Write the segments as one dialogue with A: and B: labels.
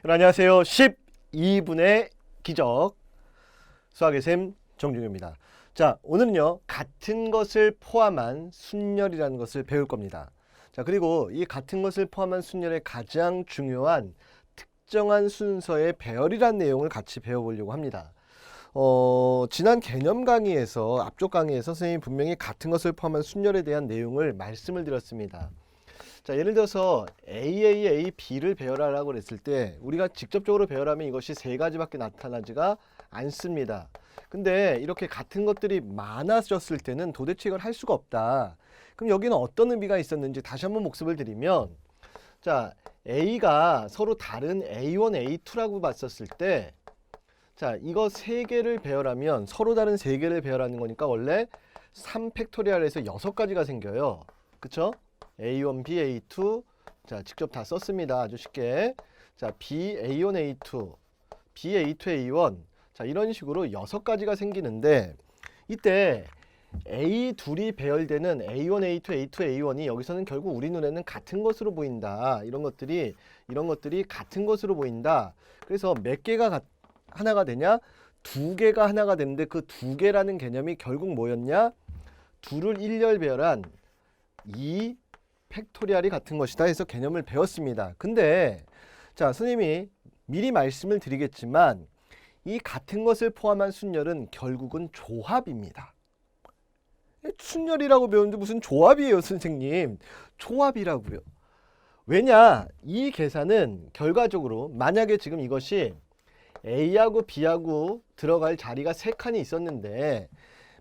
A: 안녕하세요. 12분의 기적 수학의 샘 정중효입니다. 자, 오늘은요 같은 것을 포함한 순열이라는 것을 배울 겁니다. 자, 그리고 이 같은 것을 포함한 순열의 가장 중요한 특정한 순서의 배열이라는 내용을 같이 배워보려고 합니다. 지난 개념 강의에서 앞쪽 강의에서 선생님이 분명히 같은 것을 포함한 순열에 대한 내용을 말씀을 드렸습니다. 자, 예를 들어서 AA, A, B를 배열하라고 그랬을 때 우리가 직접적으로 배열하면 이것이 세 가지밖에 나타나지가 않습니다. 근데 이렇게 같은 것들이 많아졌을 때는 도대체 이걸 할 수가 없다. 그럼 여기는 어떤 의미가 있었는지 다시 한번 복습을 드리면, 자, A가 서로 다른 A1, A2라고 봤었을 때, 자, 이거 세 개를 배열하면 서로 다른 세 개를 배열하는 거니까 원래 3팩토리얼에서 6가지가 생겨요. 그쵸? A1, B, A2. 자, 직접 다 썼습니다. 아주 쉽게. 자, B, A1, A2, B, A2, A1. 자, 이런 식으로 6가지가 생기는데, 이때 A 둘이 배열되는 A1, A2, A2, A1이 여기서는 결국 우리 눈에는 같은 것으로 보인다. 이런 것들이 같은 것으로 보인다. 그래서 몇 개가 하나가 되냐? 2개가 하나가 되는데 그 2개라는 개념이 결국 뭐였냐? 둘을 일렬 배열한 2 팩토리얼이 같은 것이다 해서 개념을 배웠습니다. 근데 자, 선생님이 미리 말씀을 드리겠지만 이 같은 것을 포함한 순열은 결국은 조합입니다. 순열이라고 배우는데 무슨 조합이에요, 선생님? 조합이라고요. 왜냐? 이 계산은 결과적으로 만약에 지금 이것이 A하고 B하고 들어갈 자리가 3칸이 있었는데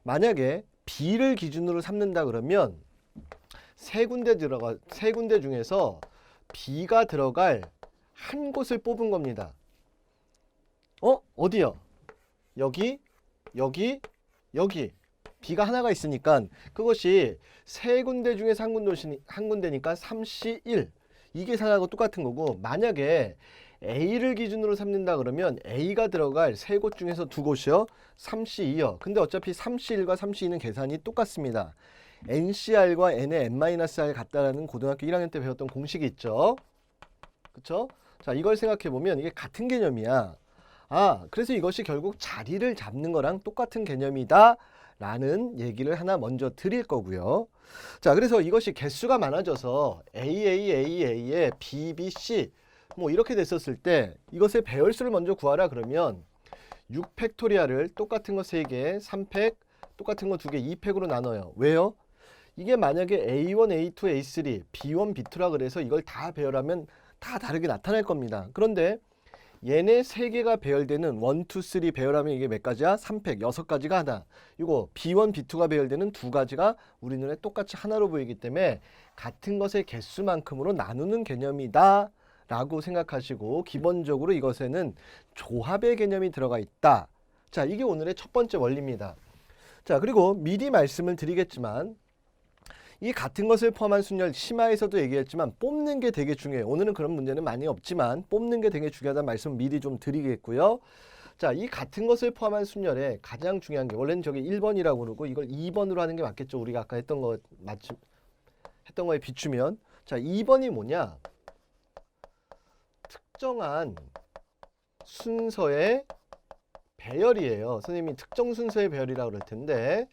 A: 만약에 B를 기준으로 삼는다 그러면 세 군데 중에서 B가 들어갈 한 곳을 뽑은 겁니다. 어디요? 여기, 여기, 여기. B가 하나가 있으니까 그것이 세 군데 중에서 한 군데니까 3C1. 이 계산하고 똑같은 거고, 만약에 A를 기준으로 삼는다 그러면 A가 들어갈 세 곳 중에서 2곳이요. 3C2요. 근데 어차피 3C1과 3C2는 계산이 똑같습니다. NCR과 N의 N-R 같다라는 고등학교 1학년 때 배웠던 공식이 있죠. 그쵸? 자, 이걸 생각해 보면 이게 같은 개념이야. 아, 그래서 이것이 결국 자리를 잡는 거랑 똑같은 개념이다 라는 얘기를 하나 먼저 드릴 거고요. 자, 그래서 이것이 개수가 많아져서 AAAA에 BBC 뭐 이렇게 됐었을 때 이것의 배열수를 먼저 구하라 그러면 6팩토리얼을 똑같은 거 3개, 3팩, 똑같은 거 2개, 2팩으로 나눠요. 왜요? 이게 만약에 A1, A2, A3, B1, B2라 그래서 이걸 다 배열하면 다 다르게 나타날 겁니다. 그런데 얘네 3개가 배열되는 1, 2, 3 배열하면 이게 몇 가지야? 3팩, 6가지가 하나. 이거 B1, B2가 배열되는 2가지가 우리 눈에 똑같이 하나로 보이기 때문에 같은 것의 개수만큼으로 나누는 개념이다 라고 생각하시고, 기본적으로 이것에는 조합의 개념이 들어가 있다. 자, 이게 오늘의 첫 번째 원리입니다. 자, 그리고 미리 말씀을 드리겠지만 이 같은 것을 포함한 순열, 심화에서도 얘기했지만 뽑는 게 되게 중요해요. 오늘은 그런 문제는 많이 없지만 뽑는 게 되게 중요하다는 말씀 미리 좀 드리겠고요. 자, 이 같은 것을 포함한 순열에 가장 중요한 게, 원래는 저기 1번이라고 그러고 이걸 2번으로 하는 게 맞겠죠. 우리가 아까 했던 거에 비추면. 자, 2번이 뭐냐? 특정한 순서의 배열이에요. 선생님이 특정 순서의 배열이라고 그럴 텐데,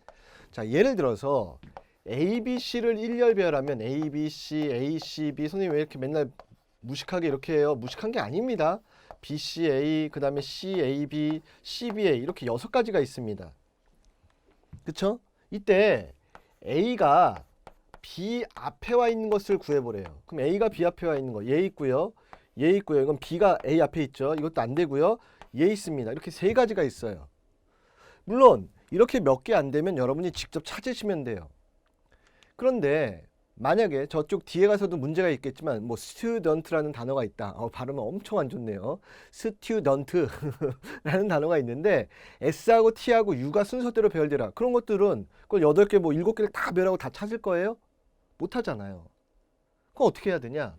A: 자, 예를 들어서 A, B, C를 일렬 배열하면 A, B, C, A, C, B. 선생님 왜 이렇게 맨날 무식하게 이렇게 해요? 무식한 게 아닙니다. B, C, A, 그 다음에 C, A, B, C, B, A 이렇게 6가지가 있습니다. 그쵸? 이때 A가 B 앞에 와 있는 것을 구해보래요. 그럼 A가 B 앞에 와 있는 거, 얘 있고요. 얘 있고요. 이건 B가 A 앞에 있죠. 이것도 안 되고요. 얘 있습니다. 이렇게 3가지가 있어요. 물론 이렇게 몇 개 안 되면 여러분이 직접 찾으시면 돼요. 그런데 만약에 저쪽 뒤에 가서도 문제가 있겠지만 뭐 student라는 단어가 있다. 발음은 엄청 안 좋네요. student라는 단어가 있는데 S하고 T하고 U가 순서대로 배열되라. 그런 것들은 그걸 8개 뭐 7개를 다 배열하고 다 찾을 거예요? 못 하잖아요. 그럼 어떻게 해야 되냐?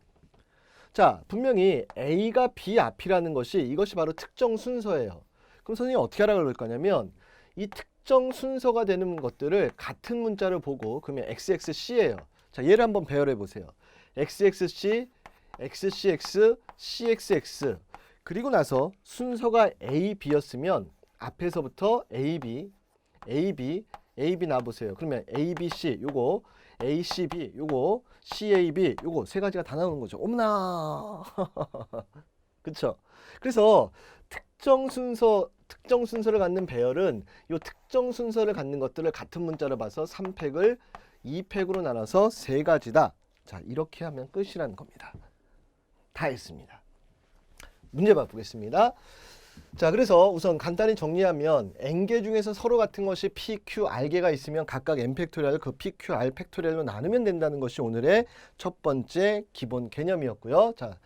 A: 자, 분명히 A가 B 앞이라는 것이, 이것이 바로 특정 순서예요. 그럼 선생님이 어떻게 하라고 그럴 거냐면 이 특정 순서가 되는 것들을 같은 문자를 보고, 그러면 XXC예요. 자, 얘를 한번 배열해 보세요. XXC, XCX, CXX. 그리고 나서 순서가 A, B였으면 앞에서부터 A, B, A, B, A, B 나와보세요. 그러면 A, B, C 요거 A, C, B 요거 C, A, B 요거 세 가지가 다 나오는 거죠. 어머나 그쵸? 그래서 특정 순서를 갖는 배열은 요 특정 순서를 갖는 것들을 같은 문자로 봐서 3팩을 2팩으로 나눠서 세 가지다. 자, 이렇게 하면 끝이라는 겁니다. 다 했습니다. 문제 봐보겠습니다. 자, 그래서 우선 간단히 정리하면 n개 중에서 서로 같은 것이 p, q, r개가 있으면 각각 n 팩토리얼을 그 p, q, r 팩토리얼로 나누면 된다는 것이 오늘의 첫 번째 기본 개념이었고요. 자,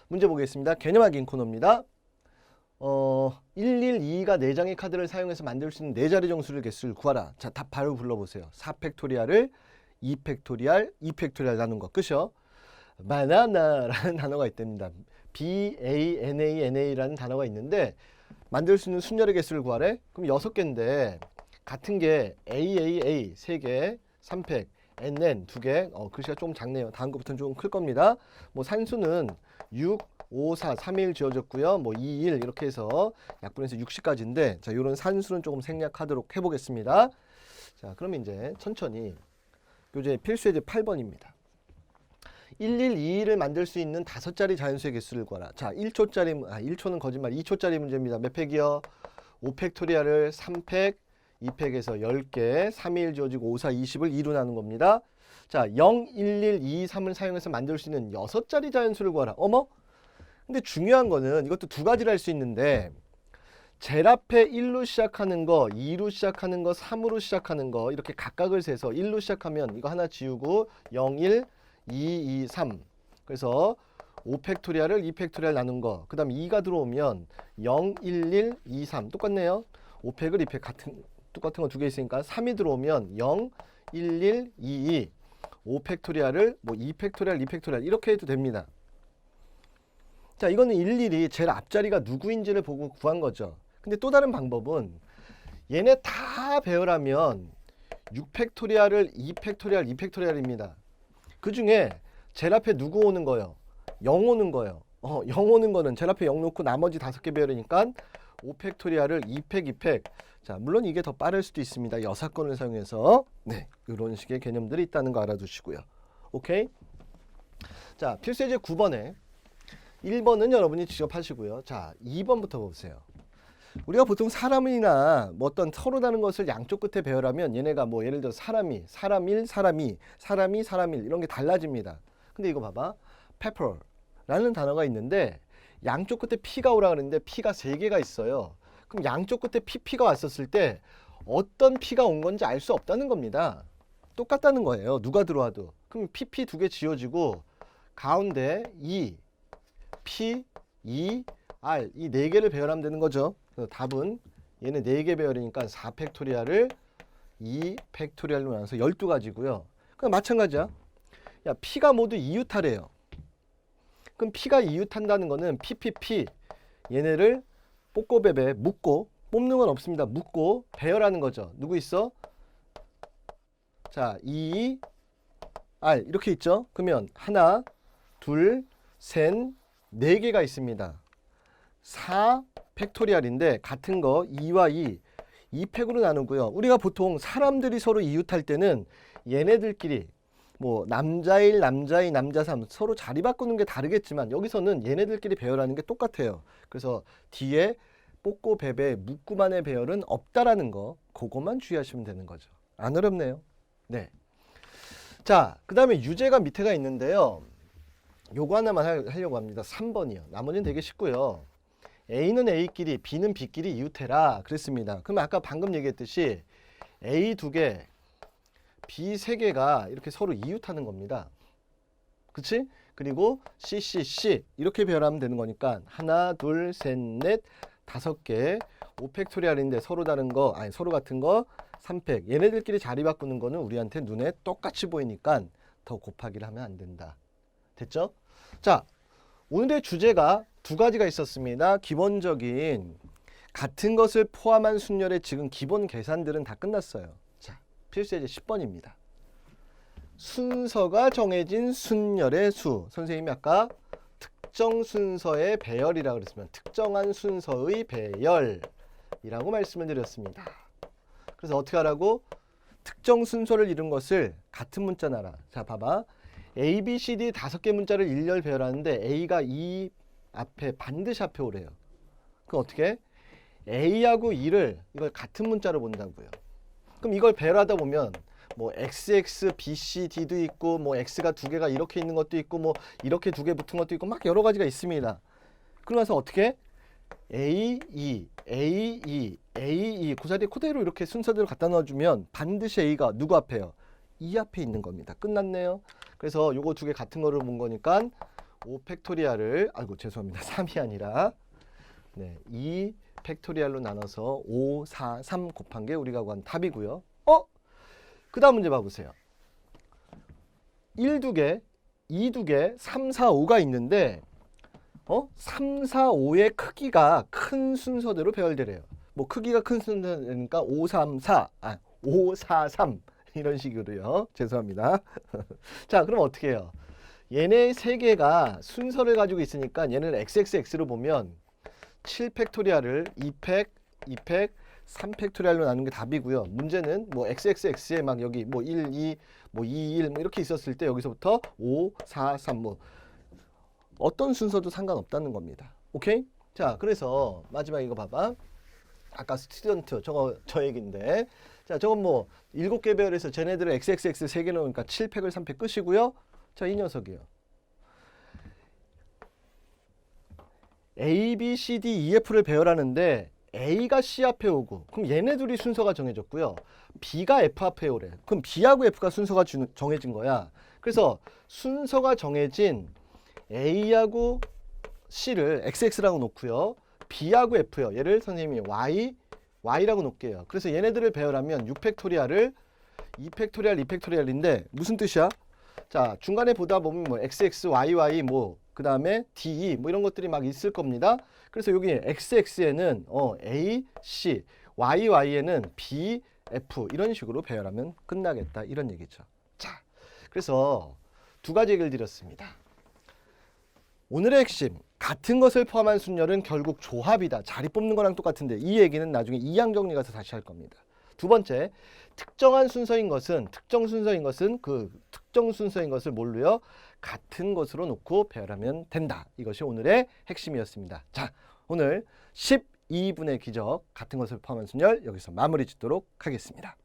A: 문제 보겠습니다. 개념 확인 코너입니다. 112가 4장의 카드를 사용해서 만들 수 있는 4자리 정수를 개수를 구하라. 자, 답 바로 불러보세요. 4팩토리얼을 2팩토리얼, 2팩토리얼 나눈 거 끝이요. 바나나라는 단어가 있답니다. BANANA라는 단어가 있는데 만들 수 있는 순열의 개수를 구하래? 그럼 6개인데 같은 게 AAA 3개, 3팩, NN 2개, 글씨가 좀 작네요. 다음 것부터는 좀 클 겁니다. 뭐 산수는 6, 5, 4, 3, 1 지어졌고요. 뭐 2, 1 이렇게 해서 약분해서 60까지인데 자, 요런 산수는 조금 생략하도록 해보겠습니다. 자, 그럼 이제 천천히 교재 필수예제 8번입니다. 1122를 만들 수 있는 5자리 자연수의 개수를 구하라. 자, 1초는 거짓말. 2초짜리 문제입니다. 몇 팩이요? 5팩토리얼을 3팩, 2팩에서 10개, 3, 1 지어지고 5, 4, 20을 2로 나눈 겁니다. 자, 0, 1, 1, 2, 3을 사용해서 만들 수 있는 6자리 자연수를 구하라. 어머? 근데 중요한 거는 이것도 두 가지를 할 수 있는데 제일 앞에 1로 시작하는 거, 2로 시작하는 거, 3으로 시작하는 거 이렇게 각각을 세서 1로 시작하면 이거 하나 지우고 0, 1, 2, 2, 3 그래서 5팩토리얼을 2팩토리얼 나눈 거 그 다음 2가 들어오면 0, 1, 1, 2, 3 똑같네요. 5팩을 2팩 똑같은 거 두 개 있으니까 3이 들어오면 0, 1, 1, 2, 2 5팩토리얼을 뭐 2팩토리얼, 2팩토리얼 이렇게 해도 됩니다. 자, 이거는 일일이 제일 앞자리가 누구인지를 보고 구한 거죠. 근데 또 다른 방법은 얘네 다 배열하면 6팩토리얼을 2팩토리얼, 2팩토리얼입니다. 그 중에 제일 앞에 누구 오는 거요? 0 오는 거요. 0 오는 거는 제일 앞에 0 놓고 나머지 5개 배열이니까 5팩토리얼을 2팩, 2팩. 자, 물론 이게 더 빠를 수도 있습니다. 여사건을 사용해서. 네, 이런 식의 개념들이 있다는 거 알아두시고요. 오케이? 자, 필수예제 9번에 1번은 여러분이 직접 하시고요. 자, 2번부터 보세요. 우리가 보통 사람이나 뭐 어떤 서로 다른 것을 양쪽 끝에 배열하면 얘네가 뭐 예를 들어 사람이, 사람 1, 사람 2, 사람이, 사람 1 이런 게 달라집니다. 근데 이거 봐봐. pepper라는 단어가 있는데 양쪽 끝에 P가 오라 그랬는데 P가 3개가 있어요. 그럼 양쪽 끝에 PP가 왔었을 때 어떤 P가 온 건지 알 수 없다는 겁니다. 똑같다는 거예요. 누가 들어와도. 그럼 PP 2개 지워지고 가운데 E, P, E, R 이 4개를 배열하면 되는 거죠. 그래서 답은 얘는 4개 배열이니까 4팩토리얼을 2팩토리얼로 나눠서 12가지고요. 그럼 마찬가지야. 야, P가 모두 이웃하래요. 그럼 P가 이웃한다는 거는 PPP 얘네를 뽑고배배 묶고 뽑는 건 없습니다. 묶고 배열하는 거죠. 누구 있어? 자, 2, R 이렇게 있죠. 그러면 하나, 둘, 셋, 4개가 있습니다. 4 팩토리얼인데 같은 거 2와 2팩으로 나누고요. 우리가 보통 사람들이 서로 이웃할 때는 얘네들끼리 뭐 남자 1, 남자 2, 남자 3 서로 자리 바꾸는 게 다르겠지만 여기서는 얘네들끼리 배열하는 게 똑같아요. 그래서 뒤에 뽑고 배배 묶고만의 배열은 없다라는 거 그것만 주의하시면 되는 거죠. 안 어렵네요. 네. 자, 그 다음에 유제가 밑에가 있는데요. 요거 하나만 하려고 합니다. 3번이요. 나머지는 되게 쉽고요. A는 A끼리, B는 B끼리 이웃해라 그랬습니다. 그럼 아까 방금 얘기했듯이 A 2개, B 3개가 이렇게 서로 이웃하는 겁니다. 그치? 그리고 C, C, C 이렇게 배열하면 되는 거니까 하나, 둘, 셋, 넷, 5개 5팩토리얼인데 서로 다른 거, 아니 서로 같은 거 3팩 얘네들끼리 자리 바꾸는 거는 우리한테 눈에 똑같이 보이니까 더 곱하기를 하면 안 된다. 됐죠? 자, 오늘의 주제가 2가지가 있었습니다. 기본적인 같은 것을 포함한 순열의 지금 기본 계산들은 다 끝났어요. 자, 필수예제 10번입니다. 순서가 정해진 순열의 수. 선생님이 아까 특정 순서의 배열이라 그랬으면 특정한 순서의 배열이라고 말씀을 드렸습니다. 그래서 어떻게 하라고? 특정 순서를 이룬 것을 같은 문자 나라. 자, 봐봐. A, B, C, D 5개 문자를 일렬 배열하는데 A가 이 앞에 반드시 앞에 오래요. 그럼 어떻게? A하고 E를 이걸 같은 문자로 본다고요. 그럼 이걸 배열하다 보면 뭐 XX, BC, D도 있고 뭐 X가 2개가 이렇게 있는 것도 있고 뭐 이렇게 2개 붙은 것도 있고 막 여러 가지가 있습니다. 그러면서 어떻게? A, E, A, E, A, E 그 자리에 그대로 이렇게 순서대로 갖다 넣어주면 반드시 A가 누구 앞에요? E 앞에 있는 겁니다. 끝났네요. 그래서 요거 2개 같은 거를 본 거니까 5 팩토리얼을 아이고 죄송합니다. 3이 아니라 네, 2 팩토리얼로 나눠서 5, 4, 3 곱한 게 우리가 구한 답이고요. 그 다음 문제 봐보세요. 1, 2개, 2, 2개, 3, 4, 5가 있는데 3, 4, 5의 크기가 큰 순서대로 배열되래요. 뭐 크기가 큰 순서니까 5, 3, 4, 5, 4, 3 이런 식으로요. 죄송합니다. 자, 그럼 어떻게 해요? 얘네 3개가 순서를 가지고 있으니까 얘는 XXX로 보면 7 팩토리얼을 2팩, 2팩, 3 팩토리얼로 나누는 게 답이고요. 문제는 뭐 XXX에 막 여기 뭐 1, 2, 뭐 2, 1 뭐 이렇게 있었을 때 여기서부터 5, 4, 3 뭐 어떤 순서도 상관없다는 겁니다. 오케이? 자, 그래서 마지막 이거 봐봐. 아까 스튜던트 저 얘기인데 자, 저건 뭐 7개 배열에서 쟤네들은 XXX 3개 넣으니까 7팩을 3팩 끝이고요. 자, 이 녀석이요. A, B, C, D, E, F를 배열하는데 A가 C 앞에 오고 그럼 얘네 둘이 순서가 정해졌고요. B가 F 앞에 오래. 그럼 B하고 F가 순서가 정해진 거야. 그래서 순서가 정해진 A하고 C를 XX라고 놓고요. B하고 F요. 얘를 선생님이 Y라고 놓을게요. 그래서 얘네들을 배열하면 6팩토리얼을 2팩토리얼, 2팩토리얼인데 무슨 뜻이야? 자, 중간에 보다 보면 뭐 XX, YY 뭐 그 다음에 DE 뭐 이런 것들이 막 있을 겁니다. 그래서 여기 XX에는 A, C, YY에는 B, F 이런 식으로 배열하면 끝나겠다 이런 얘기죠. 자, 그래서 2가지 얘기를 드렸습니다. 오늘의 핵심, 같은 것을 포함한 순열은 결국 조합이다. 자리 뽑는 거랑 똑같은데 이 얘기는 나중에 2양 정리 가서 다시 할 겁니다. 2번째, 특정 순서인 것은 그 특정 순서인 것을 뭘로요? 같은 것으로 놓고 배열하면 된다. 이것이 오늘의 핵심이었습니다. 자, 오늘 12분의 기적, 같은 것을 포함한 순열 여기서 마무리 짓도록 하겠습니다.